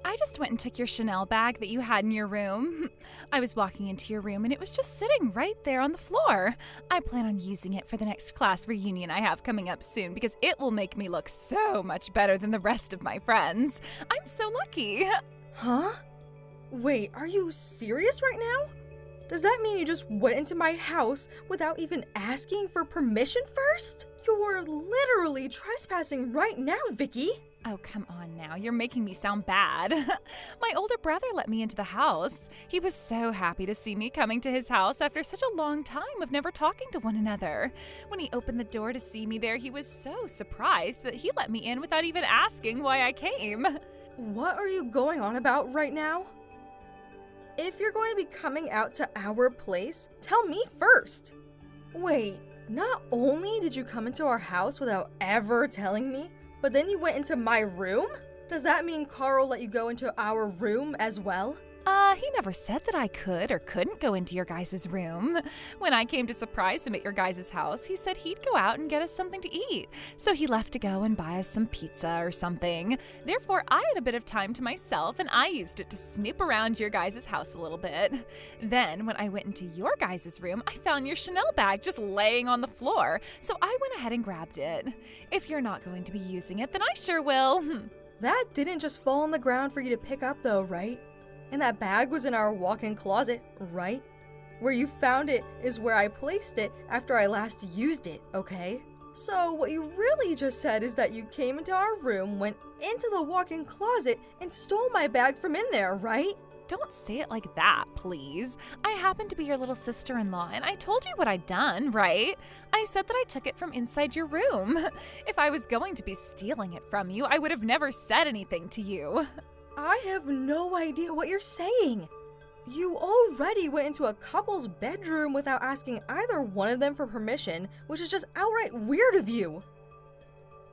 I just went and took your Chanel bag that you had in your room. I was walking into your room and it was just sitting right there on the floor. I plan on using it for the next class reunion I have coming up soon because it will make me look so much better than the rest of my friends. I'm so lucky. Huh? Wait, are you serious right now? Does that mean you just went into my house without even asking for permission first? You're literally trespassing right now, Vicky. Oh, come on now. You're making me sound bad. My older brother let me into the house. He was so happy to see me coming to his house after such a long time of never talking to one another. When he opened the door to see me there, he was so surprised that he let me in without even asking why I came. What are you going on about right now? If you're going to be coming out to our place, tell me first. Wait, not only did you come into our house without ever telling me, but then you went into my room? Does that mean Carl let you go into our room as well? He never said that I could or couldn't go into your guys' room. When I came to surprise him at your guys' house, he said he'd go out and get us something to eat. So he left to go and buy us some pizza or something. Therefore, I had a bit of time to myself and I used it to snoop around your guys' house a little bit. Then, when I went into your guys' room, I found your Chanel bag just laying on the floor. So I went ahead and grabbed it. If you're not going to be using it, then I sure will. That didn't just fall on the ground for you to pick up though, right? And that bag was in our walk-in closet, right? Where you found it is where I placed it after I last used it, okay? So what you really just said is that you came into our room, went into the walk-in closet, and stole my bag from in there, right? Don't say it like that, please. I happen to be your little sister-in-law, and I told you what I'd done, right? I said that I took it from inside your room. If I was going to be stealing it from you, I would have never said anything to you. I have no idea what you're saying. You already went into a couple's bedroom without asking either one of them for permission, which is just outright weird of you.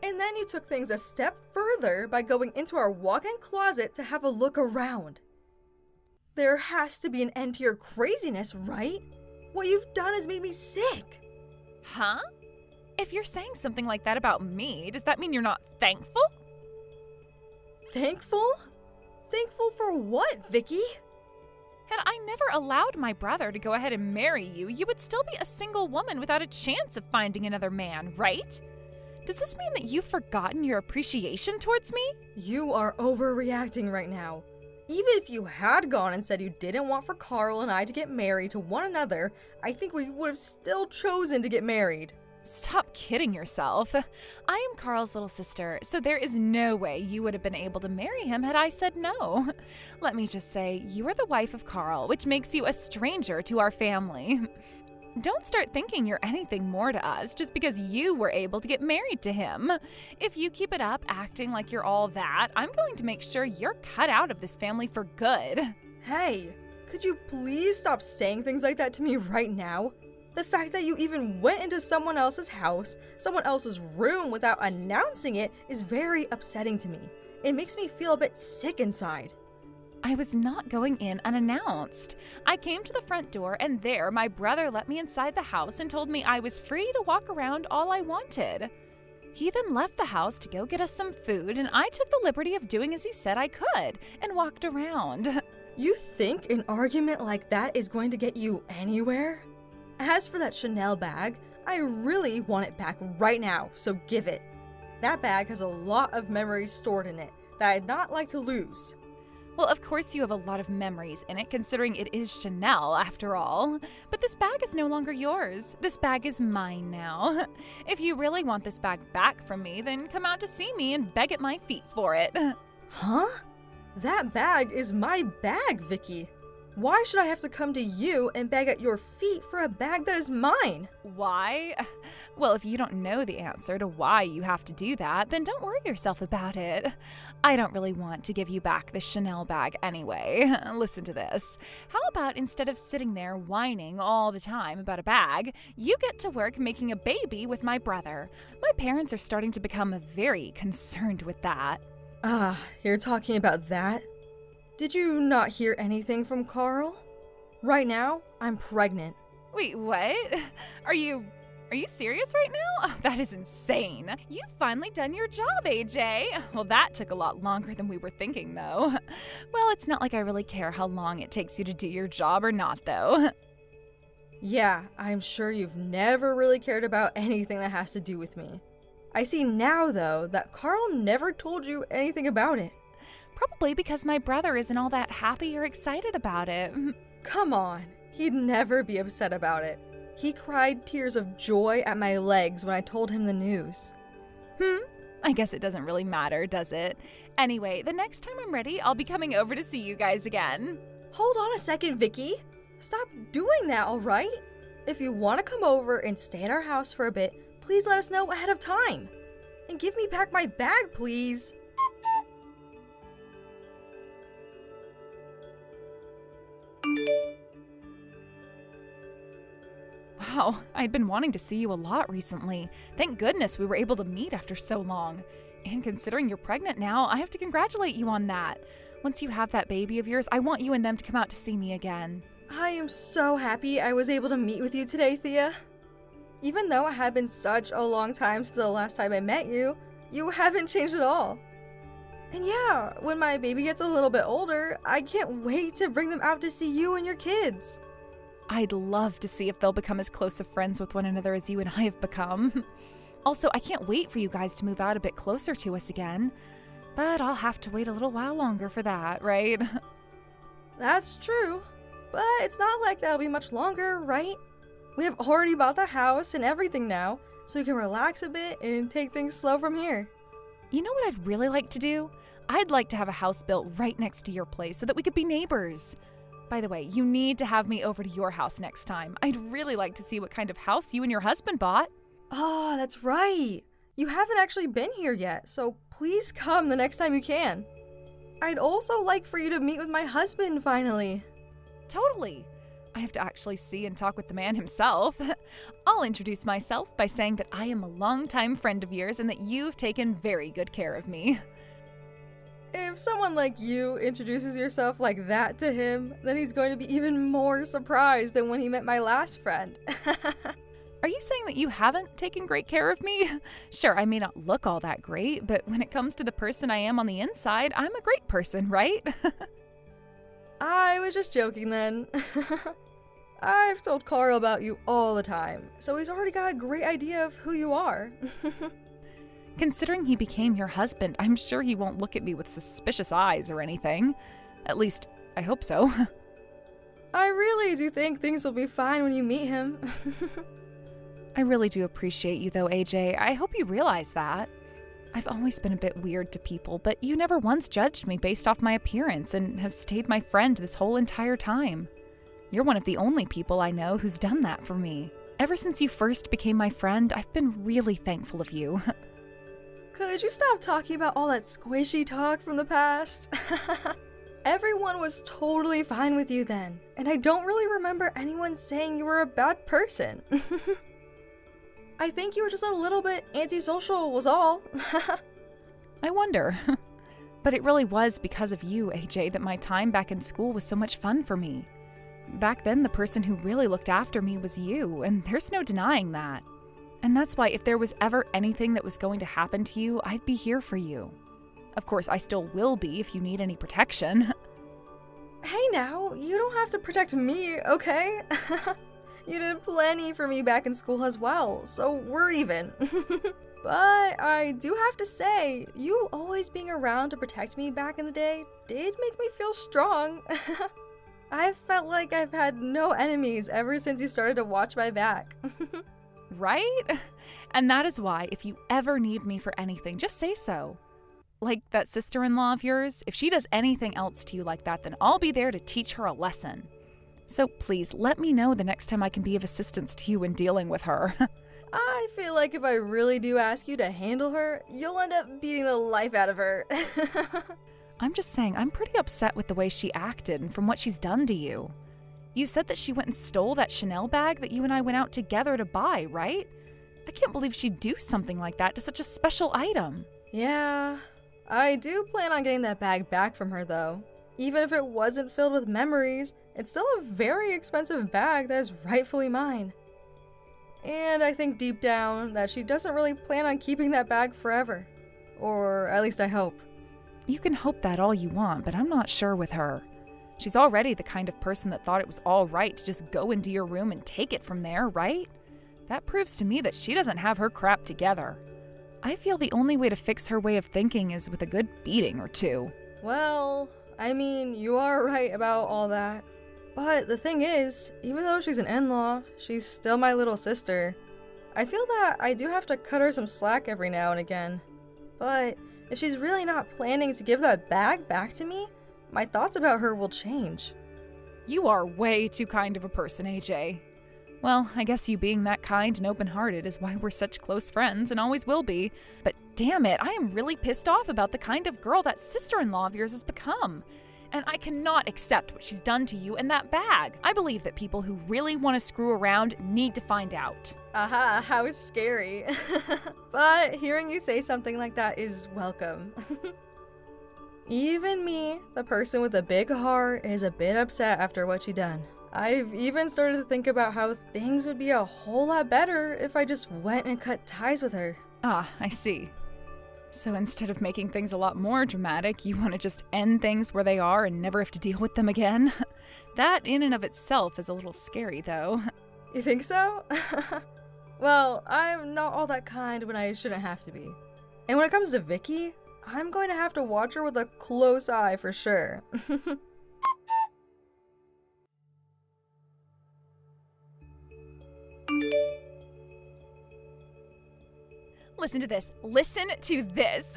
And then you took things a step further by going into our walk-in closet to have a look around. There has to be an end to your craziness, right? What you've done has made me sick. Huh? If you're saying something like that about me, does that mean you're not thankful? Thankful? Thankful for what, Vicky? Had I never allowed my brother to go ahead and marry you, you would still be a single woman without a chance of finding another man, right? Does this mean that you've forgotten your appreciation towards me? You are overreacting right now. Even if you had gone and said you didn't want for Carl and I to get married to one another, I think we would have still chosen to get married. Stop kidding yourself. I am Carl's little sister, so there is no way you would have been able to marry him had I said no. Let me just say, you are the wife of Carl, which makes you a stranger to our family. Don't start thinking you're anything more to us just because you were able to get married to him. If you keep it up acting like you're all that, I'm going to make sure you're cut out of this family for good. Hey, could you please stop saying things like that to me right now? The fact that you even went into someone else's house, someone else's room without announcing it is very upsetting to me. It makes me feel a bit sick inside. I was not going in unannounced. I came to the front door and there my brother let me inside the house and told me I was free to walk around all I wanted. He then left the house to go get us some food and I took the liberty of doing as he said I could and walked around. You think an argument like that is going to get you anywhere? As for that Chanel bag, I really want it back right now, so give it. That bag has a lot of memories stored in it that I'd not like to lose. Well, of course you have a lot of memories in it, considering it is Chanel, after all. But this bag is no longer yours. This bag is mine now. If you really want this bag back from me, then come out to see me and beg at my feet for it. Huh? That bag is my bag, Vicky. Why should I have to come to you and beg at your feet for a bag that is mine? Why? Well, if you don't know the answer to why you have to do that, then don't worry yourself about it. I don't really want to give you back the Chanel bag anyway. Listen to this. How about instead of sitting there whining all the time about a bag, you get to work making a baby with my brother? My parents are starting to become very concerned with that. You're talking about that? Did you not hear anything from Carl? Right now, I'm pregnant. Wait, what? Are you Are you serious right now? Oh, that is insane. You've finally done your job, AJ. Well, that took a lot longer than we were thinking, though. Well, it's not like I really care how long it takes you to do your job or not, though. Yeah, I'm sure you've never really cared about anything that has to do with me. I see now, though, that Carl never told you anything about it. Probably because my brother isn't all that happy or excited about it. Come on, he'd never be upset about it. He cried tears of joy at my legs when I told him the news. I guess it doesn't really matter, does it? Anyway, the next time I'm ready, I'll be coming over to see you guys again. Hold on a second, Vicky. Stop doing that, all right? If you want to come over and stay at our house for a bit, please let us know ahead of time. And give me back my bag, please. Wow, I'd been wanting to see you a lot recently. Thank goodness we were able to meet after so long. And considering you're pregnant now, I have to congratulate you on that. Once you have that baby of yours, I want you and them to come out to see me again. I am so happy I was able to meet with you today, Thea. Even though it had been such a long time since the last time I met you, you haven't changed at all. And yeah, when my baby gets a little bit older, I can't wait to bring them out to see you and your kids. I'd love to see if they'll become as close of friends with one another as you and I have become. Also, I can't wait for you guys to move out a bit closer to us again. But I'll have to wait a little while longer for that, right? That's true. But it's not like that'll be much longer, right? We have already bought the house and everything now, so we can relax a bit and take things slow from here. You know what I'd really like to do? I'd like to have a house built right next to your place so that we could be neighbors. By the way, you need to have me over to your house next time. I'd really like to see what kind of house you and your husband bought. Oh, that's right. You haven't actually been here yet, so please come the next time you can. I'd also like for you to meet with my husband finally. Totally. I have to actually see and talk with the man himself. I'll introduce myself by saying that I am a longtime friend of yours and that you've taken very good care of me. If someone like you introduces yourself like that to him, then he's going to be even more surprised than when he met my last friend. Are you saying that you haven't taken great care of me? Sure, I may not look all that great, but when it comes to the person I am on the inside, I'm a great person, right? I was just joking then. I've told Carl about you all the time, so he's already got a great idea of who you are. Considering he became your husband, I'm sure he won't look at me with suspicious eyes or anything. At least, I hope so. I really do think things will be fine when you meet him. I really do appreciate you though, AJ. I hope you realize that. I've always been a bit weird to people, but you never once judged me based off my appearance and have stayed my friend this whole entire time. You're one of the only people I know who's done that for me. Ever since you first became my friend, I've been really thankful of you. Could you stop talking about all that squishy talk from the past? Everyone was totally fine with you then, and I don't really remember anyone saying you were a bad person. I think you were just a little bit antisocial was all. I wonder. But it really was because of you, AJ, that my time back in school was so much fun for me. Back then, the person who really looked after me was you, and there's no denying that. And that's why if there was ever anything that was going to happen to you, I'd be here for you. Of course, I still will be if you need any protection. Hey now, you don't have to protect me, okay? You did plenty for me back in school as well, so we're even. But I do have to say, you always being around to protect me back in the day did make me feel strong. I've felt like I've had no enemies ever since you started to watch my back. Right? And that is why, if you ever need me for anything, just say so. Like that sister-in-law of yours, if she does anything else to you like that, then I'll be there to teach her a lesson. So please, let me know the next time I can be of assistance to you in dealing with her. I feel like if I really do ask you to handle her, you'll end up beating the life out of her. I'm just saying, I'm pretty upset with the way she acted and from what she's done to you. You said that she went and stole that Chanel bag that you and I went out together to buy, right? I can't believe she'd do something like that to such a special item. Yeah, I do plan on getting that bag back from her though. Even if it wasn't filled with memories, it's still a very expensive bag that is rightfully mine. And I think deep down that she doesn't really plan on keeping that bag forever. Or at least I hope. You can hope that all you want, but I'm not sure with her. She's already the kind of person that thought it was all right to just go into your room and take it from there, right? That proves to me that she doesn't have her crap together. I feel the only way to fix her way of thinking is with a good beating or two. Well, I mean, you are right about all that. But the thing is, even though she's an in-law, she's still my little sister. I feel that I do have to cut her some slack every now and again. But if she's really not planning to give that bag back to me, my thoughts about her will change. You are way too kind of a person, AJ. Well, I guess you being that kind and open-hearted is why we're such close friends and always will be. But damn it, I am really pissed off about the kind of girl that sister-in-law of yours has become. And I cannot accept what she's done to you and that bag. I believe that people who really want to screw around need to find out. Aha, how scary. But hearing you say something like that is welcome. Even me, the person with a big heart, is a bit upset after what she done. I've even started to think about how things would be a whole lot better if I just went and cut ties with her. Ah, I see. So instead of making things a lot more dramatic, you want to just end things where they are and never have to deal with them again? That in and of itself is a little scary, though. You think so? Well, I'm not all that kind when I shouldn't have to be. And when it comes to Vicky, I'm going to have to watch her with a close eye for sure. Listen to this. Listen to this.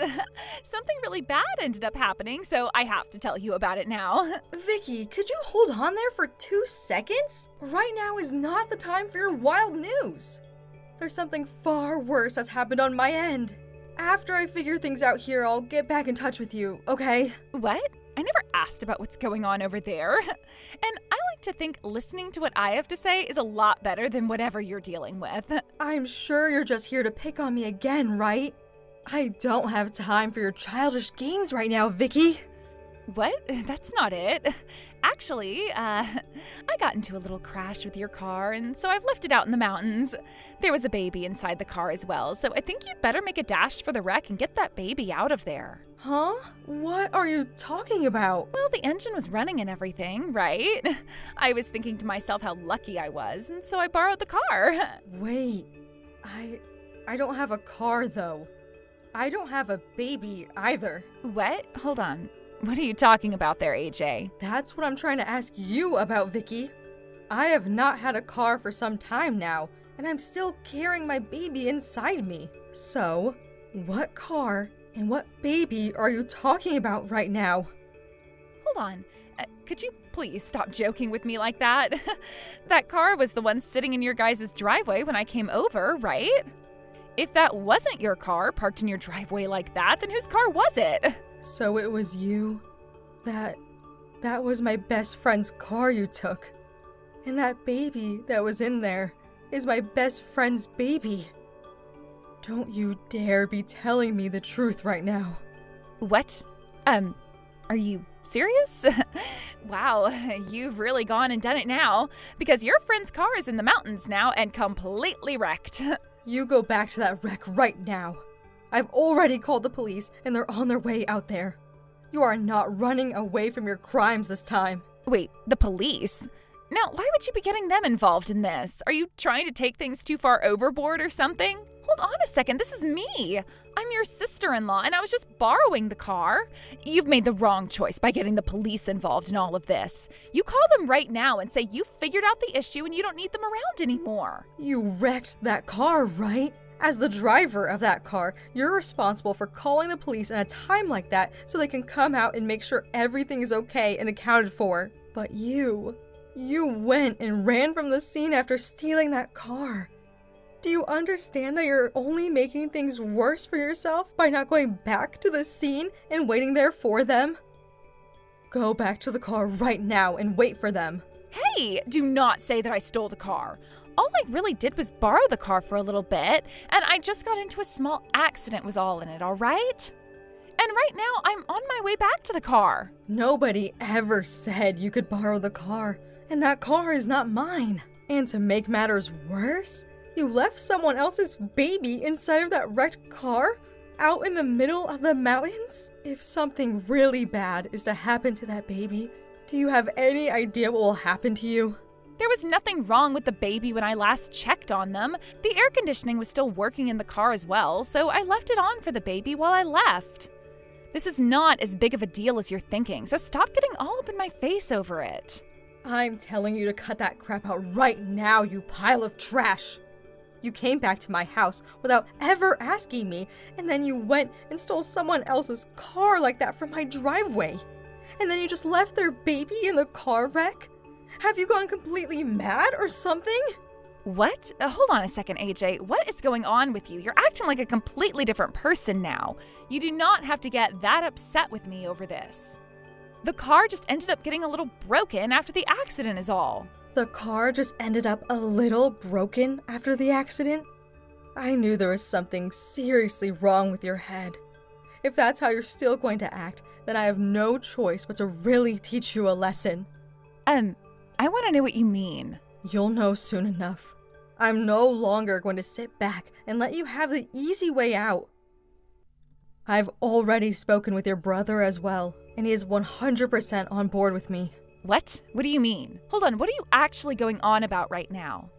Something really bad ended up happening, so I have to tell you about it now. Vicky, could you hold on there for 2 seconds? Right now is not the time for your wild news. There's something far worse that's happened on my end. After I figure things out here, I'll get back in touch with you, okay? What? I never asked about what's going on over there. And I like to think listening to what I have to say is a lot better than whatever you're dealing with. I'm sure you're just here to pick on me again, right? I don't have time for your childish games right now, Vicky. What? That's not it. Actually, I got into a little crash with your car, and so I've left it out in the mountains. There was a baby inside the car as well, so I think you'd better make a dash for the wreck and get that baby out of there. Huh? What are you talking about? Well, the engine was running and everything, right? I was thinking to myself how lucky I was, and so I borrowed the car. Wait, I don't have a car, though. I don't have a baby either. What? Hold on. What are you talking about there, AJ? That's what I'm trying to ask you about, Vicky. I have not had a car for some time now, and I'm still carrying my baby inside me. So, what car and what baby are you talking about right now? Hold on. Could you please stop joking with me like that? That car was the one sitting in your guys' driveway when I came over, right? If that wasn't your car parked in your driveway like that, then whose car was it? So it was you? That was my best friend's car you took. And that baby that was in there is my best friend's baby. Don't you dare be telling me the truth right now. What? Are you serious? Wow, you've really gone and done it now, because your friend's car is in the mountains now and completely wrecked. You go back to that wreck right now. I've already called the police, and they're on their way out there. You are not running away from your crimes this time. Wait, the police? Now, why would you be getting them involved in this? Are you trying to take things too far overboard or something? Hold on a second, this is me. I'm your sister-in-law, and I was just borrowing the car. You've made the wrong choice by getting the police involved in all of this. You call them right now and say you figured out the issue and you don't need them around anymore. You wrecked that car, right? As the driver of that car, you're responsible for calling the police in a time like that so they can come out and make sure everything is okay and accounted for. But you went and ran from the scene after stealing that car. Do you understand that you're only making things worse for yourself by not going back to the scene and waiting there for them? Go back to the car right now and wait for them. Hey, do not say that I stole the car. All I really did was borrow the car for a little bit, and I just got into a small accident was all in it, all right? And right now, I'm on my way back to the car. Nobody ever said you could borrow the car, and that car is not mine. And to make matters worse, You left someone else's baby inside of that wrecked car? Out in the middle of the mountains? If something really bad is to happen to that baby, do you have any idea what will happen to you? There was nothing wrong with the baby when I last checked on them. The air conditioning was still working in the car as well, so I left it on for the baby while I left. This is not as big of a deal as you're thinking, so stop getting all up in my face over it. I'm telling you to cut that crap out right now, you pile of trash. You came back to my house without ever asking me, and then you went and stole someone else's car like that from my driveway. And then you just left their baby in the car wreck? Have you gone completely mad or something? What? Hold on a second, AJ. What is going on with you? You're acting like a completely different person now. You do not have to get that upset with me over this. The car just ended up getting a little broken after the accident is all. The car just ended up a little broken after the accident? I knew there was something seriously wrong with your head. If that's how you're still going to act, then I have no choice but to really teach you a lesson. I want to know what you mean. You'll know soon enough. I'm no longer going to sit back and let you have the easy way out. I've already spoken with your brother as well, and he is 100% on board with me. What? What do you mean? Hold on, what are you actually going on about right now?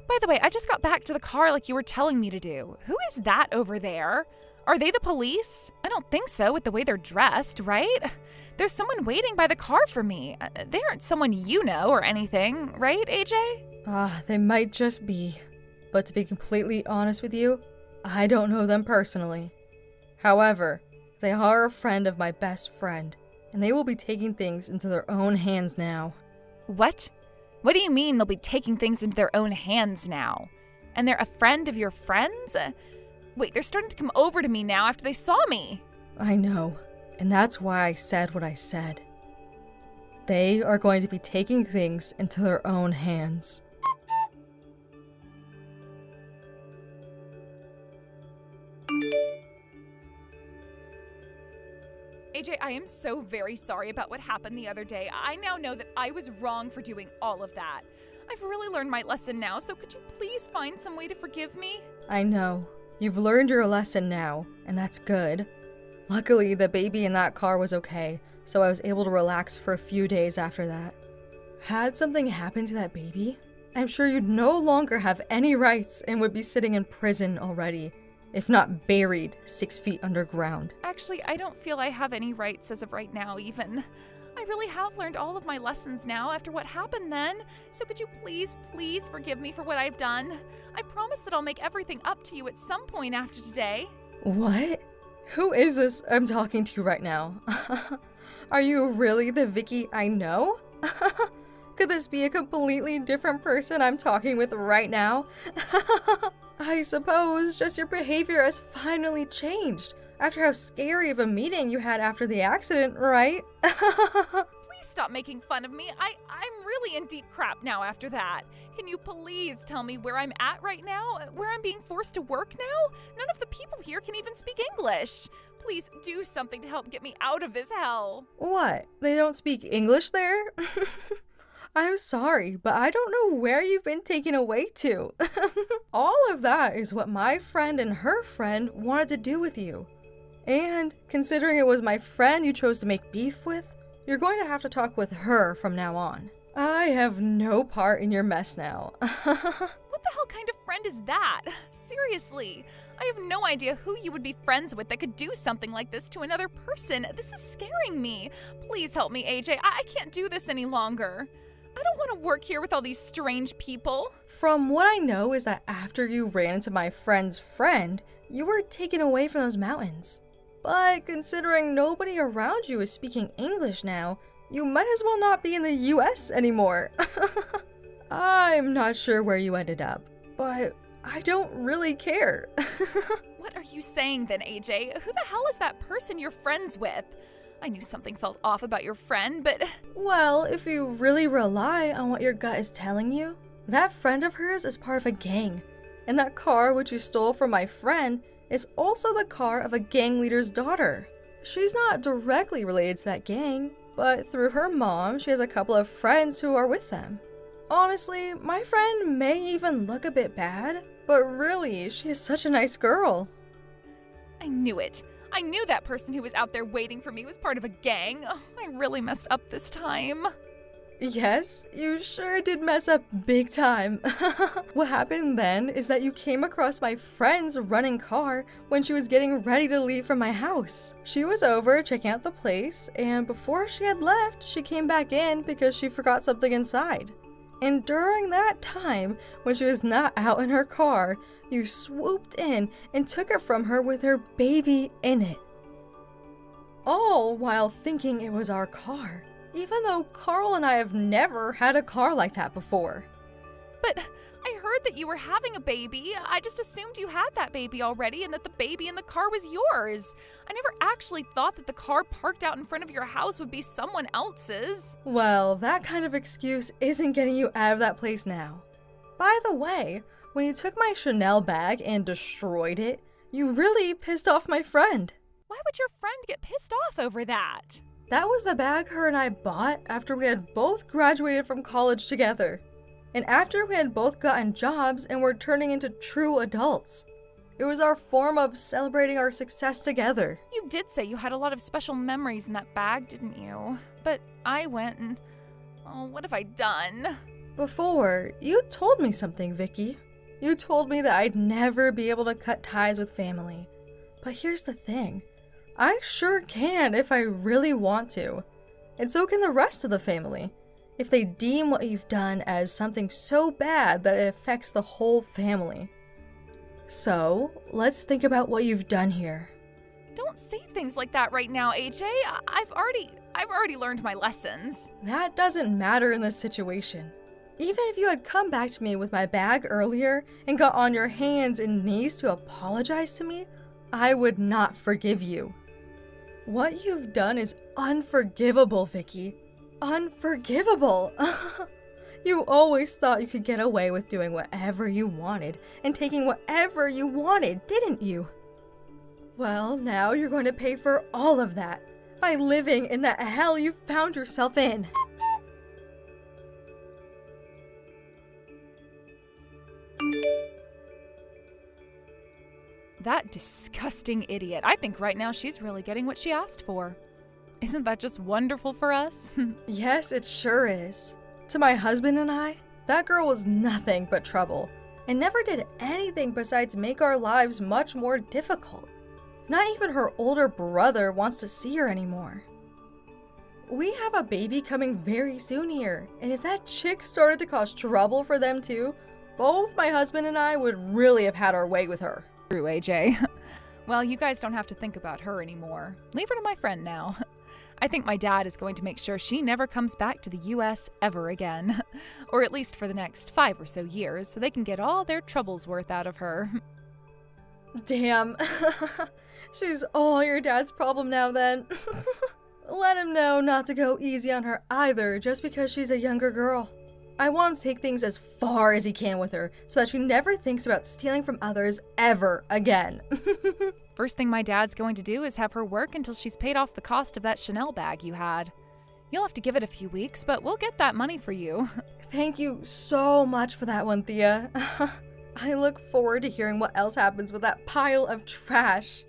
By the way, I just got back to the car like you were telling me to do. Who is that over there? Are they the police? I don't think so with the way they're dressed, right? There's someone waiting by the car for me. They aren't someone you know or anything, right, AJ? They might just be. But to be completely honest with you, I don't know them personally. However, they are a friend of my best friend, and they will be taking things into their own hands now. What? What do you mean they'll be taking things into their own hands now? And they're a friend of your friends? Wait, they're starting to come over to me now after they saw me. I know, and that's why I said what I said. They are going to be taking things into their own hands. AJ, I am so very sorry about what happened the other day. I now know that I was wrong for doing all of that. I've really learned my lesson now, so could you please find some way to forgive me? I know. You've learned your lesson now, and that's good. Luckily, the baby in that car was okay, so I was able to relax for a few days after that. Had something happened to that baby, I'm sure you'd no longer have any rights and would be sitting in prison already, if not buried 6 feet underground. Actually, I don't feel I have any rights as of right now, even. I really have learned all of my lessons now after what happened then. So could you please forgive me for what I've done? I promise that I'll make everything up to you at some point after today. What? Who is this I'm talking to right now? Are you really the Vicky I know? Could this be a completely different person I'm talking with right now? I suppose just your behavior has finally changed after how scary of a meeting you had after the accident, right? Please stop making fun of me. I'm really in deep crap now after that. Can you please tell me where I'm at right now? Where I'm being forced to work now? None of the people here can even speak English. Please do something to help get me out of this hell. What? They don't speak English there? I'm sorry, but I don't know where you've been taken away to. All of that is what my friend and her friend wanted to do with you. And considering it was my friend you chose to make beef with, you're going to have to talk with her from now on. I have no part in your mess now. What the hell kind of friend is that? Seriously, I have no idea who you would be friends with that could do something like this to another person. This is scaring me. Please help me, AJ. I can't do this any longer. I don't want to work here with all these strange people. From what I know is that after you ran into my friend's friend, you were taken away from those mountains. But considering nobody around you is speaking English now, you might as well not be in the US anymore. I'm not sure where you ended up, but I don't really care. What are you saying then, AJ? Who the hell is that person you're friends with? I knew something felt off about your friend, but... Well, if you really rely on what your gut is telling you, that friend of hers is part of a gang. And that car which you stole from my friend is also the car of a gang leader's daughter. She's not directly related to that gang, but through her mom, she has a couple of friends who are with them. Honestly, my friend may even look a bit bad, But really, she is such a nice girl. I knew it. I knew that person who was out there waiting for me was part of a gang. Oh, I really messed up this time. Yes, you sure did mess up big time. What happened then is that you came across my friend's running car when she was getting ready to leave from my house. She was over checking out the place, and before she had left, she came back in because she forgot something inside. And during that time, when she was not out in her car, you swooped in and took it from her with her baby in it. All while thinking it was our car. Even though Carl and I have never had a car like that before. But I heard that you were having a baby. I just assumed you had that baby already and that the baby in the car was yours. I never actually thought that the car parked out in front of your house would be someone else's. Well, that kind of excuse isn't getting you out of that place now. By the way, when you took my Chanel bag and destroyed it, you really pissed off my friend. Why would your friend get pissed off over that? That was the bag her and I bought after we had both graduated from college together. And after we had both gotten jobs and were turning into true adults. It was our form of celebrating our success together. You did say you had a lot of special memories in that bag, didn't you? But I went and... oh, what have I done? Before, you told me something, Vicky. You told me that I'd never be able to cut ties with family. But here's the thing. I sure can if I really want to. And so can the rest of the family. If they deem what you've done as something so bad that it affects the whole family. So, let's think about what you've done here. Don't say things like that right now, AJ. I've already learned my lessons. That doesn't matter in this situation. Even if you had come back to me with my bag earlier and got on your hands and knees to apologize to me, I would not forgive you. What you've done is unforgivable, Vicky. Unforgivable. You always thought you could get away with doing whatever you wanted and taking whatever you wanted, didn't you? Well, now you're going to pay for all of that by living in that hell you found yourself in. That disgusting idiot. I think right now she's really getting what she asked for. Isn't that just wonderful for us? Yes, it sure is. To my husband and I, that girl was nothing but trouble and never did anything besides make our lives much more difficult. Not even her older brother wants to see her anymore. We have a baby coming very soon here, and if that chick started to cause trouble for them too, both my husband and I would really have had our way with her. True, AJ. Well, you guys don't have to think about her anymore. Leave her to my friend now. I think my dad is going to make sure she never comes back to the US ever again. Or at least for the next 5 or so years, so they can get all their troubles worth out of her. Damn. She's all your dad's problem now then. Let him know not to go easy on her either just because she's a younger girl. I want him to take things as far as he can with her so that she never thinks about stealing from others ever again. First thing my dad's going to do is have her work until she's paid off the cost of that Chanel bag you had. You'll have to give it a few weeks, but we'll get that money for you. Thank you so much for that one, Thea. I look forward to hearing what else happens with that pile of trash.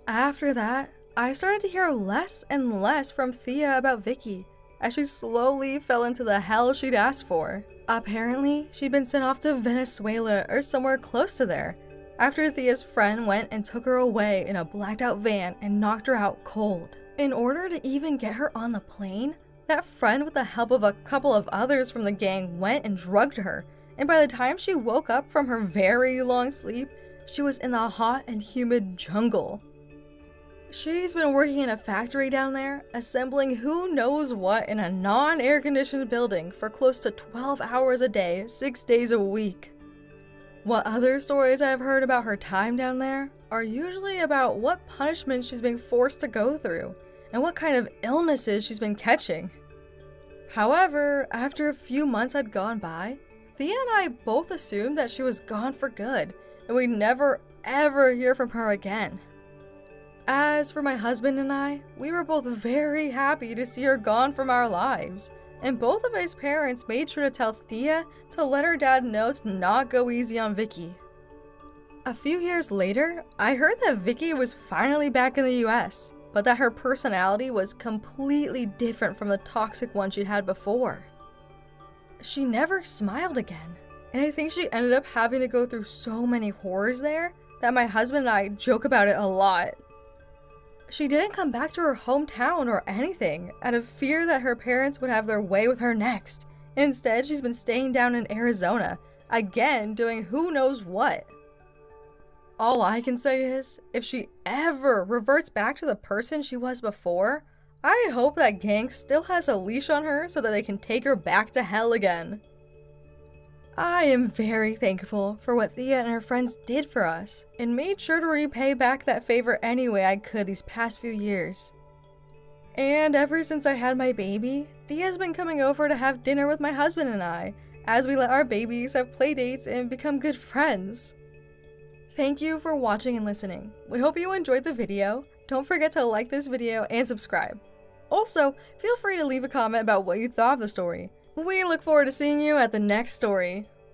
After that, I started to hear less and less from Thea about Vicky, as she slowly fell into the hell she'd asked for. Apparently, she'd been sent off to Venezuela or somewhere close to there, after Thea's friend went and took her away in a blacked out van and knocked her out cold. In order to even get her on the plane, that friend with the help of a couple of others from the gang went and drugged her, and by the time she woke up from her very long sleep, she was in the hot and humid jungle. She's been working in a factory down there, assembling who knows what in a non-air conditioned building for close to 12 hours a day, 6 days a week. What other stories I've heard about her time down there are usually about what punishment she's being forced to go through and what kind of illnesses she's been catching. However, after a few months had gone by, Thea and I both assumed that she was gone for good and we'd never ever hear from her again. As for my husband and I, we were both very happy to see her gone from our lives, and both of his parents made sure to tell Thea to let her dad know to not go easy on Vicky. A few years later, I heard that Vicky was finally back in the US, but that her personality was completely different from the toxic one she'd had before. She never smiled again, and I think she ended up having to go through so many horrors there that my husband and I joke about it a lot. She didn't come back to her hometown or anything out of fear that her parents would have their way with her next. Instead, she's been staying down in Arizona, again doing who knows what. All I can say is, if she ever reverts back to the person she was before, I hope that gang still has a leash on her so that they can take her back to hell again. I am very thankful for what Thea and her friends did for us, and made sure to repay back that favor any way I could these past few years. And ever since I had my baby, Thea's been coming over to have dinner with my husband and I, as we let our babies have play dates and become good friends. Thank you for watching and listening. We hope you enjoyed the video. Don't forget to like this video and subscribe. Also, feel free to leave a comment about what you thought of the story. We look forward to seeing you at the next story.